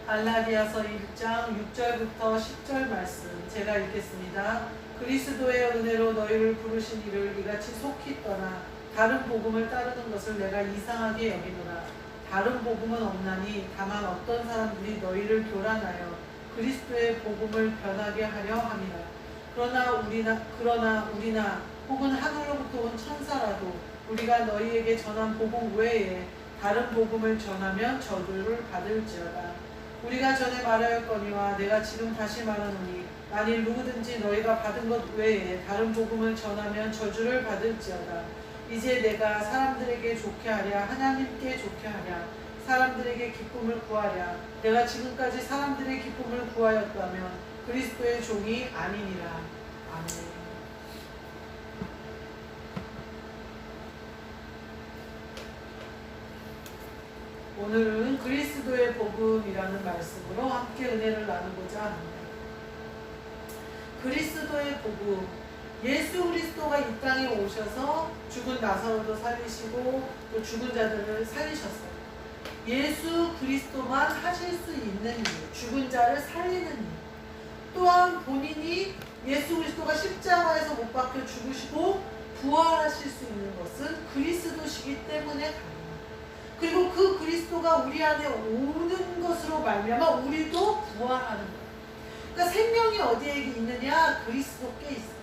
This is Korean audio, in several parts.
갈라디아서 1장 6절부터 10절 말씀 제가 읽겠습니다. 그리스도의 은혜로 너희를 부르신 이를 이같이 속히 떠나 다른 복음을 따르는 것을 내가 이상하게 여기노라. 다른 복음은 없나니 다만 어떤 사람들이 너희를 교란하여 그리스도의 복음을 변하게 하려 함이라. 그러나 우리나 혹은 하늘로부터 온 천사라도 우리가 너희에게 전한 복음 외에 다른 복음을 전하면 저주를 받을지어다. 우리가 전에 말하였거니와 내가 지금 다시 말하노니 만일 누구든지 너희가 받은 것 외에 다른 복음을 전하면 저주를 받을지어다. 이제 내가 사람들에게 좋게 하랴 하나님께 좋게 하랴 사람들에게 기쁨을 구하랴 내가 지금까지 사람들의 기쁨을 구하였다면 그리스도의 종이 아니니라. 아멘. 오늘은 그리스도의 복음이라는 말씀으로 함께 은혜를 나누고자 합니다. 그리스도의 복음, 예수 그리스도가 이 땅에 오셔서 죽은 나사로도 살리시고 또 죽은 자들을 살리셨어요. 예수 그리스도만 하실 수 있는 일, 죽은 자를 살리는 일. 또한 본인이 예수 그리스도가 십자가에서 못 박혀 죽으시고 부활하실 수 있는 것은 그리스도시기 때문에 가능합니다. 그리고 그 그리스도가 우리 안에 오는 것으로 말미암아 우리도 부활하는 거예요. 그러니까 생명이 어디에 있느냐? 그리스도께 있어요.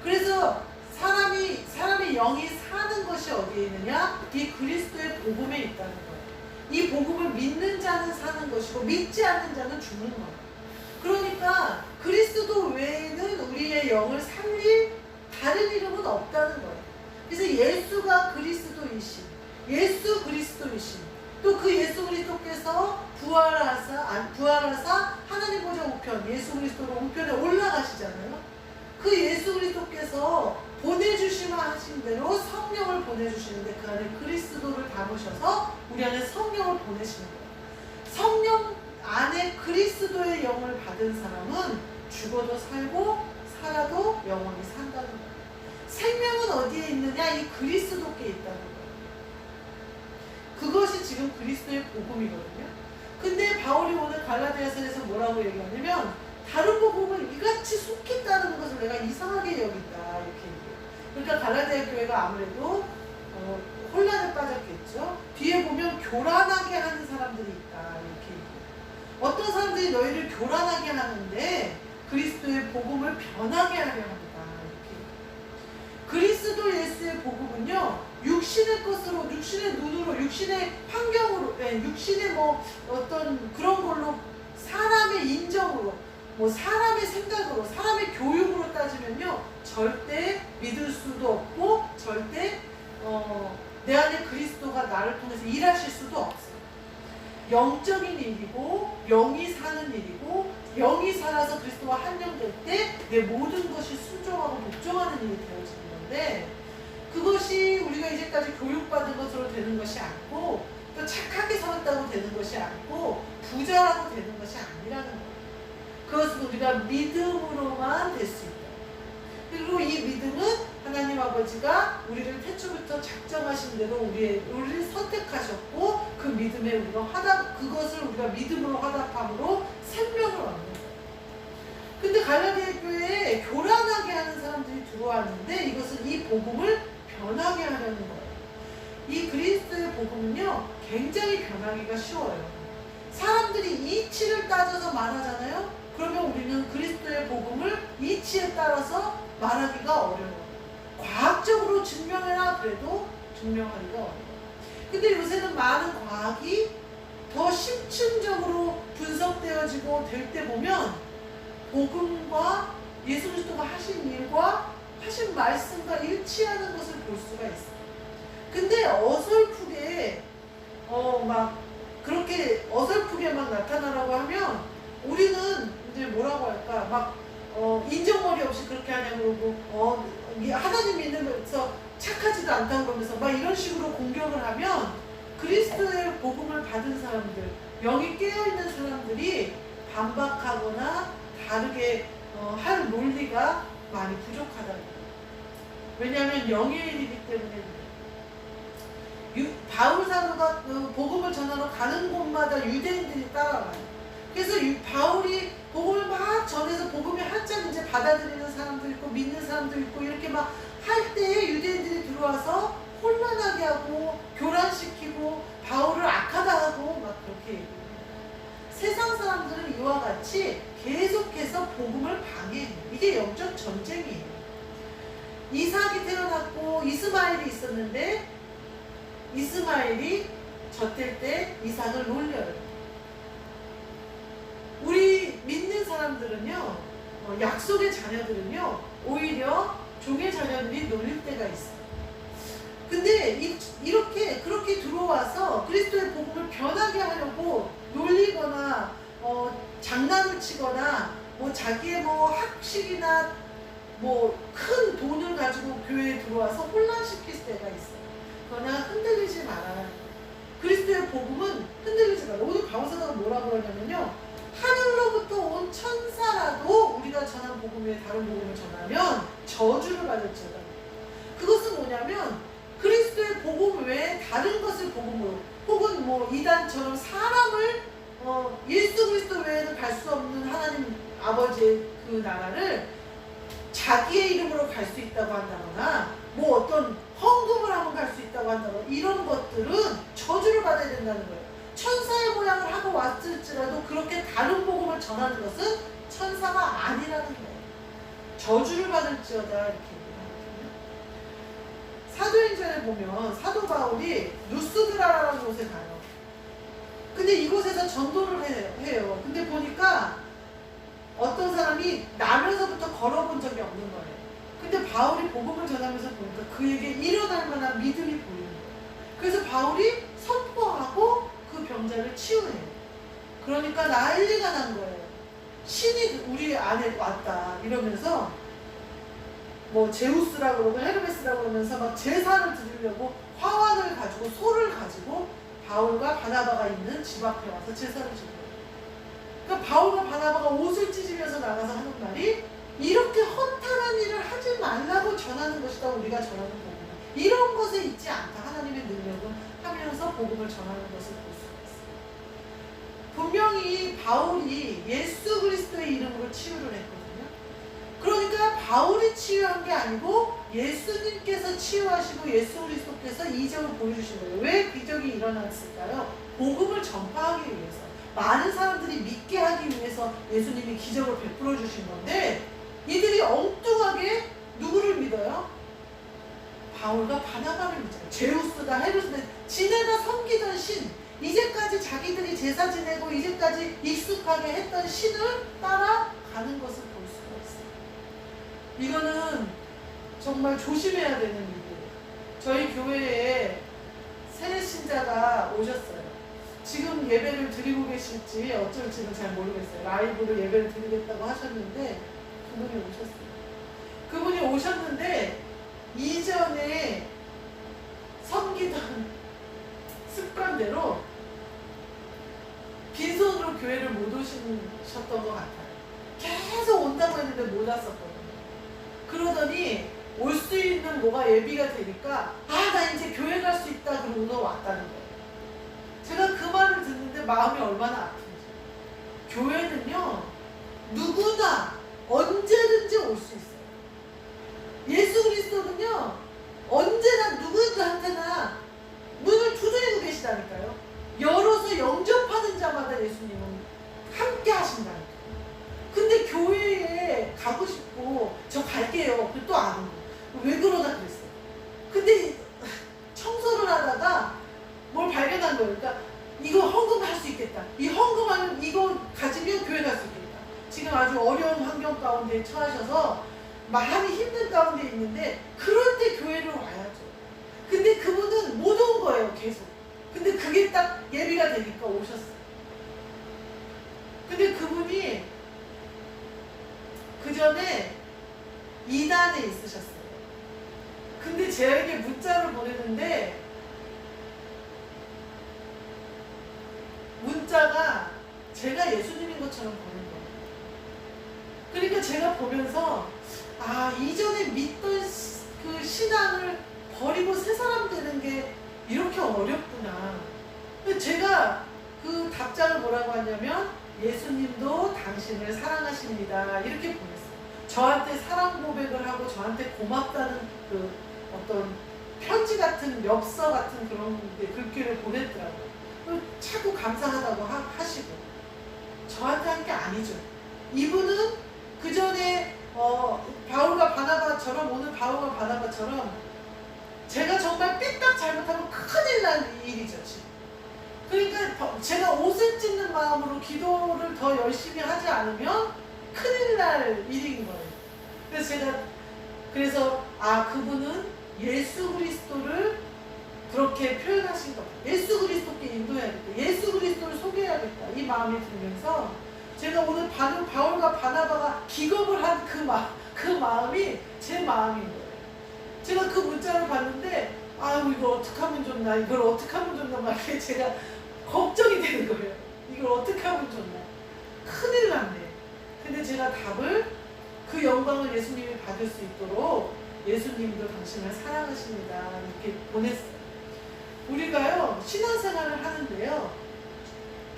그래서 사람의 영이 사는 것이 어디에 있느냐? 이 그리스도의 복음에 있다는 거예요. 이 복음을 믿는 자는 사는 것이고 믿지 않는 자는 죽는 거예요. 그러니까 그리스도 외에는 우리의 영을 살릴 다른 이름은 없다는 거예요. 그래서 예수가 그리스도이신 예수 그리스도이신 또 그 예수 그리스도께서 부활하사 하나님 보좌 우편 예수 그리스도로 우편에 올라가시잖아요. 그 예수 그리스도께서 보내주시마 하신 대로 성령을 보내주시는데 그 안에 그리스도를 담으셔서 우리 안에 성령을 보내시는 거예요. 성령 안에 그리스도의 영을 받은 사람은 죽어도 살고 살아도 영원히 산다는 거예요. 생명은 어디에 있느냐? 이 그리스도께 있다는 거예요. 그것이 지금 그리스도의 복음이거든요. 근데 바울이 오늘 갈라디아서에서 뭐라고 얘기하냐면 다른 복음을 이같이 속히 따르는 것을 내가 이상하게 여긴다 이렇게 얘기해요. 그러니까 갈라디아 교회가 아무래도 혼란에 빠졌겠죠. 뒤에 보면 교란하게 하는 사람들이 있다 이렇게 얘기해요. 어떤 사람들이 너희를 교란하게 하는데 그리스도의 복음을 변하게 하려 합니다 이렇게 얘기해요. 그리스도 예수의 복음은요 육신의 것으로, 육신의 눈으로, 육신의 환경으로, 육신의 어떤 그런 걸로 사람의 인정으로, 사람의 생각으로, 사람의 교육으로 따지면요 절대 믿을 수도 없고 절대 내 안에 그리스도가 나를 통해서 일하실 수도 없어요. 영적인 일이고 영이 사는 일이고 영이 살아서 그리스도와 한영될 때 내 모든 것이 순종하고 복종하는 일이 되어지는 건데 그것이 우리가 이제까지 교육받은 것으로 되는 것이 아니고 또 착하게 살았다고 되는 것이 아니고 부자라고 되는 것이 아니라는 거예요. 그것은 우리가 믿음으로만 될 수 있다. 그리고 이 믿음은 하나님 아버지가 우리를 태초부터 작정하신 대로 우리를 선택하셨고 그 믿음에 그것을 우리가 믿음으로 화답함으로 생명을 얻는 거예요. 근데 갈라디아 교회에 교란하게 하는 사람들이 들어왔는데 이것은 이 복음을 변하게 하려는 거예요. 이 그리스도의 복음은요 굉장히 변하기가 쉬워요. 사람들이 이치를 따져서 말하잖아요. 그러면 우리는 그리스도의 복음을 이치에 따라서 말하기가 어려워요. 과학적으로 증명해라 그래도 증명하기가 어려워요. 근데 요새는 많은 과학이 더 심층적으로 분석되어지고 될 때 보면 복음과 예수 그리스도가 하신 일과 하신 말씀과 일치하는 것을 볼 수가 있어요. 근데 어설프게 그렇게 어설프게 나타나라고 하면 우리는 이제 뭐라고 할까 인정머리 없이 그렇게 하냐고 그러고 하나님 믿으면서 착하지도 않다고 그러면서 이런 식으로 공격을 하면 그리스도의 복음을 받은 사람들 영이 깨어있는 사람들이 반박하거나 다르게 할 논리가 많이 부족하다는 거예요. 왜냐하면 영의 일이기 때문에 바울 사도가 그 복음을 전하러 가는 곳마다 유대인들이 따라와요. 그래서 바울이 복음을 막 전해서 복음이 한참 이제 받아들이는 사람도 있고 믿는 사람도 있고 이렇게 막 할 때에 유대인들이 들어와서 혼란하게 하고 교란시키고 바울을 악하다 하고 막 그렇게 얘기해요. 세상 사람들은 이와 같이 계속해서 복음을 방해해요. 이게 영적 전쟁이에요. 이삭이 태어났고 이스마엘이 있었는데 이스마엘이 젖될 때 이삭을 놀려요. 우리 믿는 사람들은요, 약속의 자녀들은요, 오히려 종의 자녀들이 놀릴 때가 있어요. 근데 이렇게 그렇게 들어와서 그리스도의 복음을 변하게 하려고 놀리거나 장난을 치거나 뭐 자기의 뭐 학식이나 뭐 큰 돈을 가지고 교회에 들어와서 혼란시킬 때가 있어요. 그러나 흔들리지 말아요. 그리스도의 복음은 흔들리지 말아요. 오늘 강호사가 뭐라고 하냐면요, 하늘로부터 온 천사라도 우리가 전한 복음 외에 다른 복음을 전하면 저주를 받을지어다. 그것은 뭐냐면 그리스도의 복음 외에 다른 것을 복음으로 혹은 뭐 이단처럼 사람을 예수 그리스도 외에는 갈 수 없는 하나님 아버지의 그 나라를 자기의 이름으로 갈 수 있다고 한다거나 뭐 어떤 헌금을 하면 갈 수 있다고 한다거나 이런 것들은 저주를 받아야 된다는 거예요. 천사의 모양을 하고 왔을지라도 그렇게 다른 복음을 전하는 것은 천사가 아니라는 거예요. 저주를 받을지어다 이렇게 얘기하거든요. 사도행전에 보면 사도 바울이 누스드라라는 곳에 가요. 근데 이곳에서 전도를 해요. 근데 보니까 어떤 사람이 나면서부터 걸어본 적이 없는 거예요. 근데 바울이 복음을 전하면서 보니까 그에게 일어날 만한 믿음이 보이는 거예요. 그래서 바울이 선포하고 그 병자를 치유해요. 그러니까 난리가 난 거예요. 신이 우리 안에 왔다 이러면서 뭐 제우스라고 그러고 헤르메스라고 그러면서 막 제사를 드리려고 화환을 가지고 소를 가지고 바울과 바나바가 있는 집 앞에 와서 제사를 지내요. 그러니까 바울과 바나바가 옷을 찢으면서 나가서 하는 말이 이렇게 허탄한 일을 하지 말라고 전하는 것이다. 우리가 전하는 복음. 이런 것에 있지 않다. 하나님의 능력은 하면서 복음을 전하는 것을 볼 수가 있어요. 분명히 바울이 예수 그리스도의 이름으로 치유를 했거든요. 그러니까 바울이 치유한 게 아니고 예수님께서 치유하시고 예수 그리스도께서 이적을 보여주신 거예요. 왜 기적이 일어났을까요? 복음을 전파하기 위해서. 많은 사람들이 믿게 하기 위해서 예수님이 기적을 베풀어 주신 건데 이들이 엉뚱하게 누구를 믿어요? 바울과 바나바를 믿어요. 제우스다 헤르스다 지네가 섬기던 신, 이제까지 자기들이 제사 지내고 이제까지 익숙하게 했던 신을 따라가는 것을 볼 수가 있어요. 이거는 정말 조심해야 되는 일이에요. 저희 교회에 새 신자가 오셨어요. 지금 예배를 드리고 계실지 어쩔지는 잘 모르겠어요. 라이브로 예배를 드리겠다고 하셨는데 그분이 오셨어요. 그분이 오셨는데 이전에 섬기던 습관대로 빈손으로 교회를 못 오셨던 것 같아요. 계속 온다고 했는데 못 왔었거든요. 그러더니 올 수 있는 뭐가 예비가 되니까 나 이제 교회 갈 수 있다 그러고 오늘 왔다는 거예요. 제가 그 말을 듣는데 마음이 얼마나 아픈지. 교회는요 누구나 언제든지 올 수 있어요. 예수 그리스도는요 언제나 누구한테나 문을 두드리고 계시다니까요. 열어서 영접하는 자마다 예수님은 함께 하신다니까요. 근데 교회에 가고 싶고 저 갈게요. 또 안 오고 왜 그러다 그랬어요. 근데 청소를 하다가 뭘 발견한 거예요. 그러니까 이거 헌금할 수 있겠다. 이 헌금하면 이거 가지면 교회 갈 수 있겠다. 지금 아주 어려운 환경 가운데 처하셔서 많이 힘든 가운데 있는데 그럴 때 교회를 와야죠. 근데 그분은 못 온 거예요. 계속. 근데 그게 딱 예비가 되니까 오셨어요. 근데 그분이 그 전에 이단에 있으셨어요. 근데 제에게 문자를 보내는데 문자가 제가 예수님인 것처럼 보는 거예요. 그러니까 제가 보면서 이전에 믿던 그 신앙을 버리고 새 사람 되는 게 이렇게 어렵구나. 제가 그 답장을 뭐라고 하냐면 예수님도 당신을 사랑하십니다. 이렇게 보냈어요. 저한테 사랑 고백을 하고 저한테 고맙다는 그 어떤 편지 같은 엽서 같은 그런 글귀를 보냈더라고요. 자꾸 감사하다고 하시고 저한테 한 게 아니죠. 이분은 그 전에 바울과 바나바처럼 오늘 바울과 바나바처럼 제가 정말 삐딱 잘못하면 큰일 날 일이죠 지금. 그러니까 제가 옷을 찢는 마음으로 기도를 더 열심히 하지 않으면 큰일 날 일인 거예요. 그래서 그분은 예수 그리스도를 그렇게 표현하신 것 같아요. 예수 그리스도께 인도해야겠다. 예수 그리스도를 소개해야겠다. 이 마음이 들면서 제가 오늘 바울과 바나바가 기겁을 한 그 마음이 제 마음인 거예요. 제가 그 문자를 봤는데 이거 어떻게 하면 좋나, 이걸 어떻게 하면 좋나 막 이렇게 제가 걱정이 되는 거예요. 이걸 어떻게 하면 좋나, 큰일 났네. 근데 제가 답을 그 영광을 예수님이 받을 수 있도록 예수님도 당신을 사랑하십니다 이렇게 보냈어요. 우리가요 신앙생활을 하는데요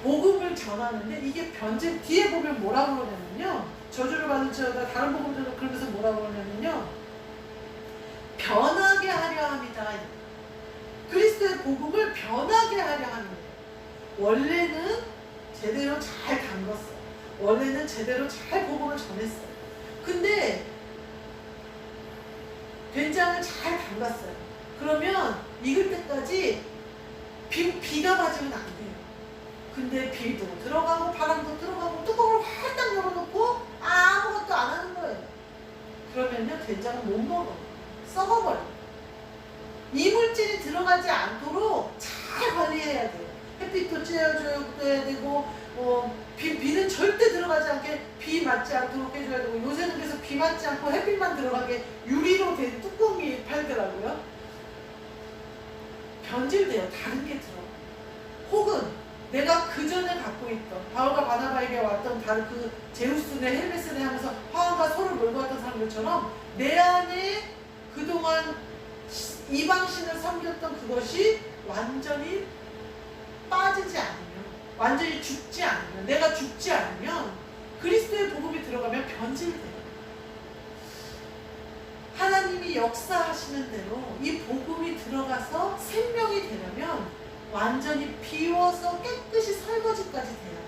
복음을 전하는데 이게 변질, 뒤에 보면 뭐라고 그러냐면요, 저주를 받은 자가 다른 복음들도 그러면서 뭐라고 그러냐면요, 변하게 하려 합니다. 그리스도의 복음을 변하게 하려 하는 거예요. 원래는 제대로 잘 담궜어요. 원래는 제대로 잘 복음을 전했어요. 근데 된장을 잘 담갔어요. 그러면 익을 때까지 비가 맞으면 안 돼요. 근데 비도 들어가고 바람도 들어가고 뚜껑을 활짝 열어놓고 아무것도 안 하는 거예요. 그러면요 된장은 못 먹어요. 썩어버려요. 이물질이 들어가지 않도록 잘 관리해야 돼요. 햇빛도 쬐어줘야 되고 비는 절대 들어가지 않게 비 맞지 않도록 해줘야 되고, 요새는 그래서 비 맞지 않고 햇빛만 들어가게 유리로 된 뚜껑이 팔더라고요. 변질돼요. 다른 게 들어. 혹은 내가 그 전에 갖고 있던 바울과 바나바에게 왔던 다른 그 제우스네 헬메스네 하면서 화환과 소를 몰고 왔던 사람들처럼 내 안에 그동안 이방신을 섬겼던 그것이 완전히 빠지지 않으면, 완전히 죽지 않으면, 내가 죽지 않으면 그리스도의 복음이 들어가면 변질돼요. 하나님이 역사하시는 대로 이 복음이 들어가서 생명이 되려면 완전히 비워서 깨끗이 설거지까지 돼요.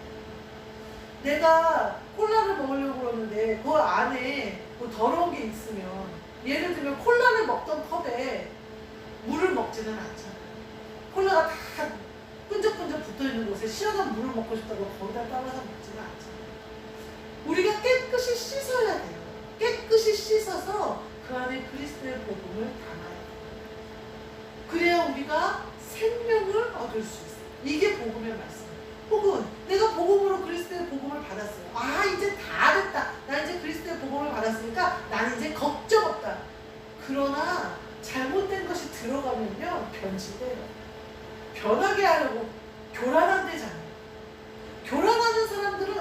내가 콜라를 먹으려고 그러는데 그 안에 뭐 더러운 게 있으면, 예를 들면 콜라를 먹던 컵에 물을 먹지는 않잖아요. 콜라가 다 끈적끈적 붙어있는 곳에 시원한 물을 먹고 싶다고 거기다 따라서 먹지는 않잖아요. 우리가 깨끗이 씻어야 돼요. 깨끗이 씻어서 그 안에 그리스도의 복음을 담아야 돼요. 그래야 우리가 생명을 얻을 수 있어요. 이게 복음의 말씀이에요. 혹은 내가 복음으로 그리스도의 복음을 받았어요. 이제 다 됐다. 나 이제 그리스도의 복음을 받았으니까 나는 이제 걱정 없다. 그러나 잘못된 것이 들어가면요 변질돼요. 변하게 하려고 교란한대잖아요. 교란하는 사람들은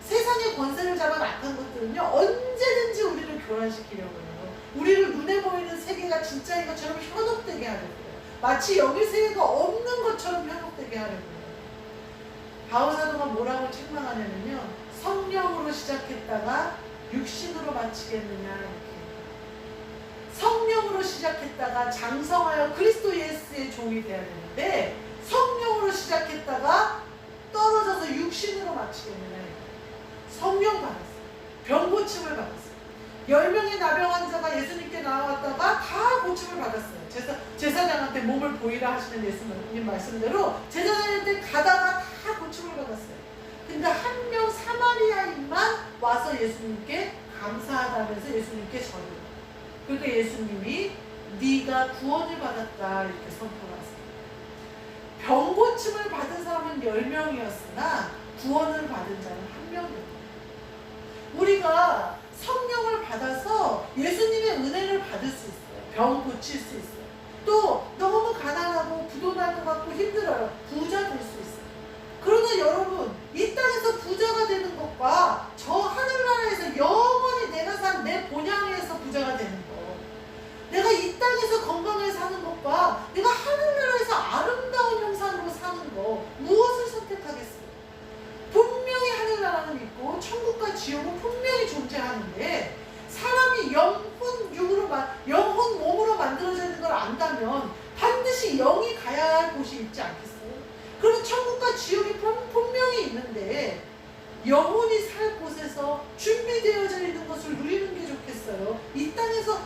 세상의 권세를 잡아 나간 것들은요 언제든지 우리를 교란시키려고 해요. 우리를 눈에 보이는 세계가 진짜인 것처럼 현혹되게 하려고 해요. 마치 여기 세계가 없는 것처럼 현혹되게 하려고 해요. 바울 사도가 뭐라고 책망하냐면요, 성령으로 시작했다가 육신으로 마치겠느냐 이렇게. 성령으로 시작했다가 장성하여 그리스도 예수의 종이 되어야 되는데 성령으로 시작했다가 떨어져서 육신으로 마치겠느냐. 성령 받았어요. 병고침을 받았어요. 10명의 나병 환자가 예수님께 나왔다가 다 고침을 받았어요. 제사장한테 몸을 보이라 하시는 예수님 말씀대로 제사장한테 가다가 다 고침을 받았어요. 근데 한 명 사마리아인만 와서 예수님께 감사하다면서 예수님께 절을. 그러니까 예수님이 네가 구원을 받았다 이렇게 선포하세요. 병고침을 받은 사람은 10명이었으나 구원을 받은 자는 1명이었어요. 우리가 성령을 받아서 예수님의 은혜를 받을 수 있어요. 병 고칠 수 있어요. 또 너무 가난하고 부도날 것 같고 힘들어요. 부자 될 수 있어요. 그러나 여러분, 이 땅에서 부자가 되는 것과 저 하늘나라에서 영원히 내가 산 내 본향에서 부자가 되는 것, 내가 이 땅에서 건강하게 사는 것과 내가 하늘나라에서 아름다운 형상으로 사는 것, 무엇을 선택하겠습니까? 가야 할 곳이 있지 않겠어요? 그러면 천국과 지옥이 분명히 있는데 영혼이 살 곳에서 준비되어져 있는 것을 누리는 게 좋겠어요. 이 땅에서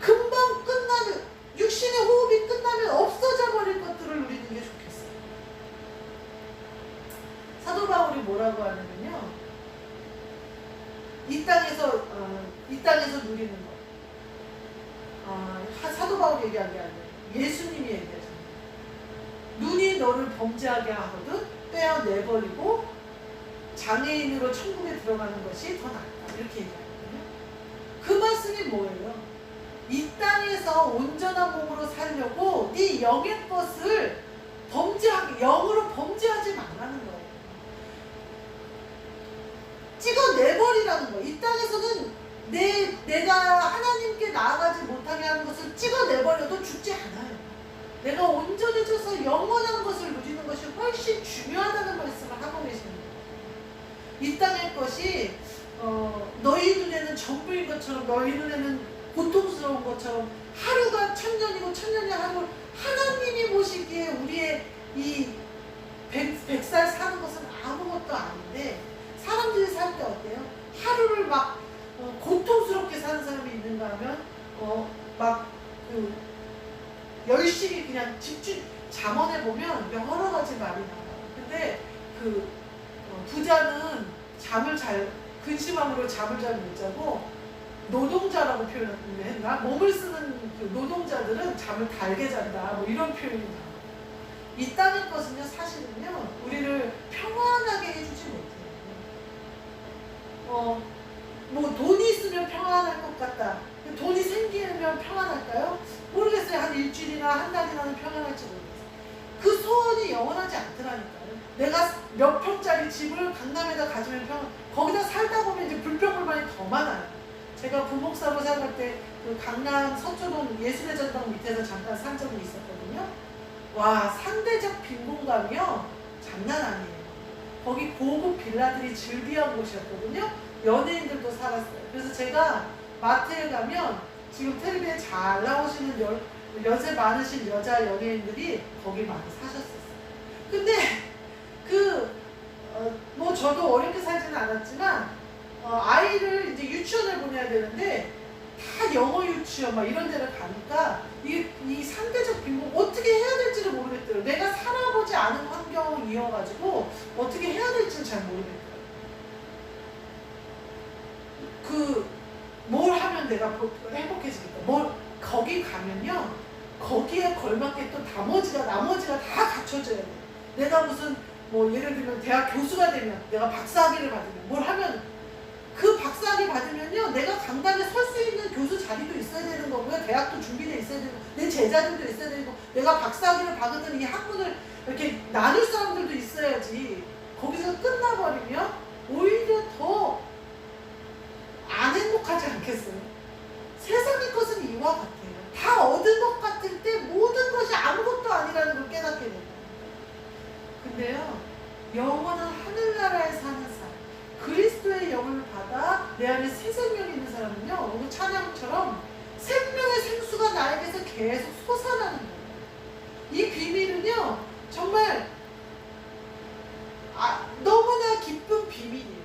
금방 끝나는, 육신의 호흡이 끝나면 없어져 버릴 것들을 누리는 게 좋겠어요. 사도 바울이 뭐라고 하냐면요, 이 땅에서 누리는 것. 사도 바울이 얘기한 게 아니에요. 예수님이 얘기하잖아요. 눈이 너를 범죄하게 하거든 떼어내버리고 장애인으로 천국에 들어가는 것이 더 낫다. 이렇게 얘기하거든요. 그 말씀이 뭐예요? 이 땅에서 온전한 몸으로 살려고 네 영의 것을 영으로 범죄하지 말라는 거예요. 찍어내버리라는 거예요. 이 땅에서는 내가 하나님께 나아가지 못하게 하는 것을 찍어내버려도 죽지 않아요. 내가 온전해져서 영원한 것을 누리는 것이 훨씬 중요하다는 말씀을 하고 계시는 거예요. 이 땅의 것이 너희 눈에는 전부인 것처럼, 너희 눈에는 고통스러운 것처럼, 하루가 천년이고 천년이 하루, 하나님이 보시기에 우리의 이 100살 사는 것은 아무것도 아닌데, 사람들이 살 때 어때요? 하루를 막 고통스럽게 사는 사람이 있는가 하면 열심히 그냥 잠언에 보면 여러 가지 말이 나와요. 근데 부자는 근심함으로 잠을 잘 못 자고 노동자라고 표현을 했나? 몸을 쓰는 노동자들은 잠을 달게 잔다. 뭐 이런 표현이 나와요. 이 땅의 것은요, 사실은요, 우리를 평안하게 해주지 못해요. 뭐 돈이 있으면 평안할 것 같다. 돈이 생기면 평안할까요? 모르겠어요. 한 일주일이나 한 달이나는 평안할지 모르겠어요. 그 소원이 영원하지 않더라니까요. 내가 몇 평짜리 집을 강남에다 가지면 거기다 살다 보면 이제 불평불만이 더 많아요. 제가 부목사로 생각할 때 그 강남 서초동 예술의 전당 밑에서 잠깐 산 적이 있었거든요. 와, 상대적 빈곤감이요, 장난 아니에요. 거기 고급 빌라들이 즐비한 곳이었거든요. 연예인들도 살았어요. 그래서 제가 마트에 가면 지금 텔레비에 잘 나오시는 연세 많으신 여자 연예인들이 거기 많이 사셨었어요. 근데 뭐 저도 어렵게 살지는 않았지만 아이를 이제 유치원을 보내야 되는데 다 영어 유치원 막 이런 데를 가니까 이 상대적 빈곤 어떻게 해야 될지를 모르겠더라고요. 내가 살아보지 않은 환경이어가지고 어떻게 해야 될지는 잘 모르겠더라고요. 뭘 하면 내가 행복해지겠다. 거기 가면요, 거기에 걸맞게 또 나머지가 다 갖춰져야 돼. 내가 무슨 예를 들면 대학 교수가 되면, 내가 박사학위를 받으면, 뭘 하면 그 박사학위 받으면요, 내가 강단에 설 수 있는 교수 자리도 있어야 되는 거고요, 대학도 준비돼 있어야 되고, 내 제자들도 있어야 되고, 내가 박사학위를 받은 이 학문을 이렇게 나눌 사람들도 있어야지. 거기서 끝나버리면 오히려 더 안 행복하지 않겠어요? 세상의 것은 이와 같아요. 다 얻은 것 같을 때 모든 것이 아무것도 아니라는 걸 깨닫게 됩니다. 근데요, 영원한 하늘나라에 사는 사람, 그리스도의 영을 받아 내 안에 새 생명이 있는 사람은요, 오늘 찬양처럼 생명의 생수가 나에게서 계속 솟아나는 거예요. 이 비밀은요, 정말 너무나 기쁜 비밀이에요.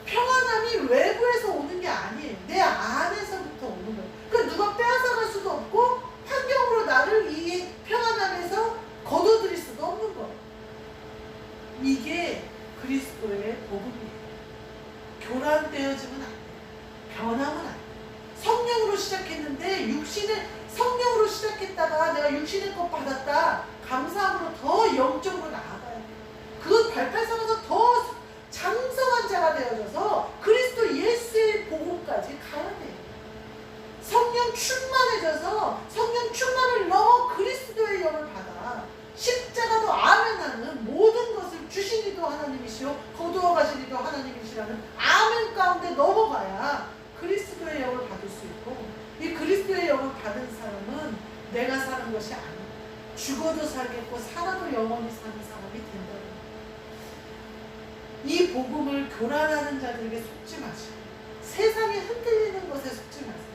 평안함이 외부에서 오는 게 아니에요. 내 안에서부터 오는 거예요. 그러니까 누가 빼앗아갈 수도 없고 환경으로 나를 이 평안함에서 거둬들일 수도 없는 거예요. 이게 그리스도의 복음이에요. 교란되어지면 안 돼요. 변하면 안 돼요. 성령으로 시작했는데 성령으로 시작했다가 내가 육신의 것 받았다, 감사함으로 더 영적으로 나아가야 돼요. 그것 발판상에서 더 장성한 자가 되어져서 그리스도 예수의 복음까지 가야 돼요. 성령 충만해져서 성령 충만을 넘어 그리스도의 영을 받아 십자가도 아멘하는 모든 것을 주신 이도 하나님이시오 거두어 가신 이도 하나님이시라는 아멘 가운데 넘어가야 그리스도의 영을 받을 수 있고, 이 그리스도의 영을 받은 사람은 내가 사는 것이 아니고 죽어도 살겠고 살아도 영원히 사는 사람이 된다는 거예요. 이 복음을 교란하는 자들에게 속지 마시고 세상에 흔들리는 것에 속지 마세요.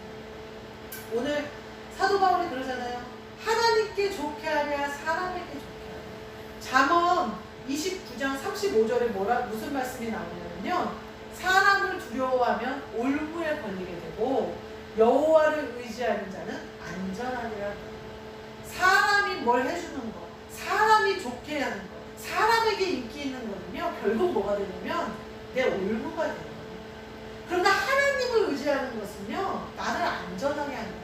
오늘 사도 바울이 그러잖아요. 하나님께 좋게 하냐 사람에게 좋게 하냐. 잠언 29장 35절에 무슨 말씀이 나오냐면요, 사람을 두려워하면 올무에 걸리게 되고 여호와를 의지하는 자는 안전하리라. 사람이 뭘 해주는 거, 사람이 좋게 하는 거, 사람에게 인기 있는 거는요, 결국 뭐가 되냐면 내 올무가 되는 거예요. 그러나 하나님을 의지하는 것은요, 나를 안전하게 하는 거예요.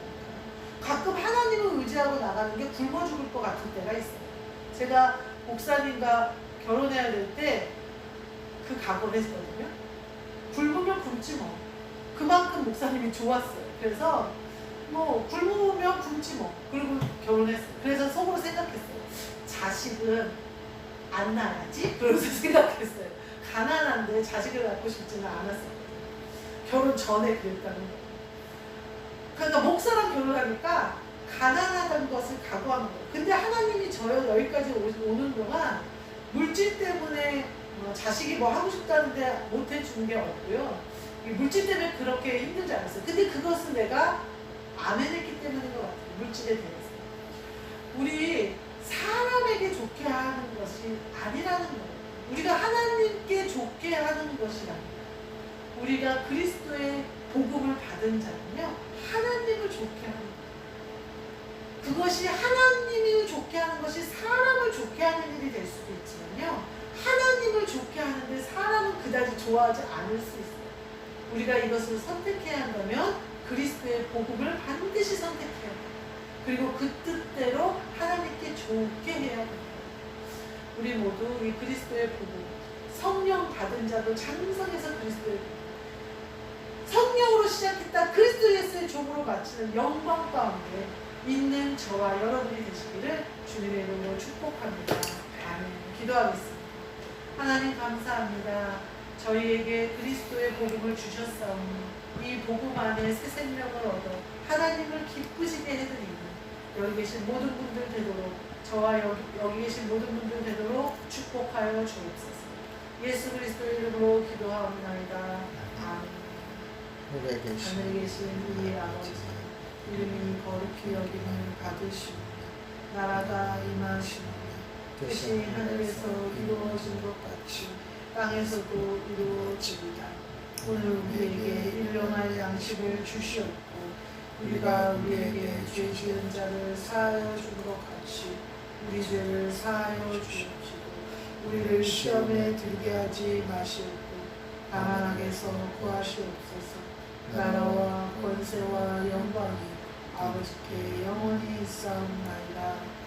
가끔 하나님을 의지하고 나가는 게 굶어 죽을 것 같은 때가 있어요. 제가 목사님과 결혼해야 될 때 그 각오를 했거든요. 굶으면 굶지 뭐. 그만큼 목사님이 좋았어요. 그래서 뭐 굶으면 굶지 뭐. 그리고 결혼했어요. 그래서 속으로 생각했어요. 자식은 안 낳아야지? 그러면서 생각했어요. 가난한데 자식을 낳고 싶지는 않았어요. 결혼 전에 그랬다는 거예요. 그러니까 목사랑 결혼하니까 가난하다는 것을 각오한 거예요. 근데 하나님이 여기까지 오는 동안 물질 때문에 자식이 뭐 하고 싶다는데 못 해주는 게 없고요. 물질 때문에 그렇게 힘들지 않았어요. 근데 그것은 내가 아멘했기 때문인 것 같아요. 물질에 대해서. 우리 사람에게 좋게 하는 것이 아니라는 거예요. 우리가 하나님께 좋게 하는 것이랍니다. 우리가 그리스도의 복음을 받은 자는요, 하나님을 좋게 하는 거예요. 그것이 하나님을 좋게 하는 것이 사람을 좋게 하는 일이 될 수도 있지만요, 하나님을 좋게 하는데 사람은 그다지 좋아하지 않을 수 있어요. 우리가 이것을 선택해야 한다면 그리스도의 복음을 반드시 선택해야 합니다. 그리고 그 뜻대로 하나님께 좋게 해야 합니다. 우리 모두 이 그리스도의 복음, 성령 받은 자도 장성해서 그리스도의 복음, 성령으로 시작했다 그리스도 예수의 종으로 마치는 영광 가운데 있는 저와 여러분이 되시기를 주님의 이름으로 축복합니다. 아멘. 기도하겠습니다. 하나님 감사합니다. 저희에게 그리스도의 복음을 주셨사오니 이 복음 안에 새 생명을 얻어 하나님을 기쁘시게 해드리는 여기 계신 모든 분들 되도록, 저와 여기 계신 모든 분들 되도록 축복하여 주옵소서. 예수 그리스도의 이름으로 기도하옵나이다. 아멘. 하늘에 계신 우리의 아버지, 이름이 거룩히 여김을 받으시오며 나라가 임하시오며 뜻이 하늘에서 이루어진 것 같이 땅에서도 이루어지이다. 오늘 우리에게 일용할 양식을 주시옵고 우리가 우리에게 죄 지은 자를 사하여 준 것 같이 우리 죄를 사하여 주옵시고 우리를 시험에 들게 하지 마시옵고 다만 악에서 구하시옵소서. 나라와 권세와 영광이 아버지께 영원히 있사옵나이다.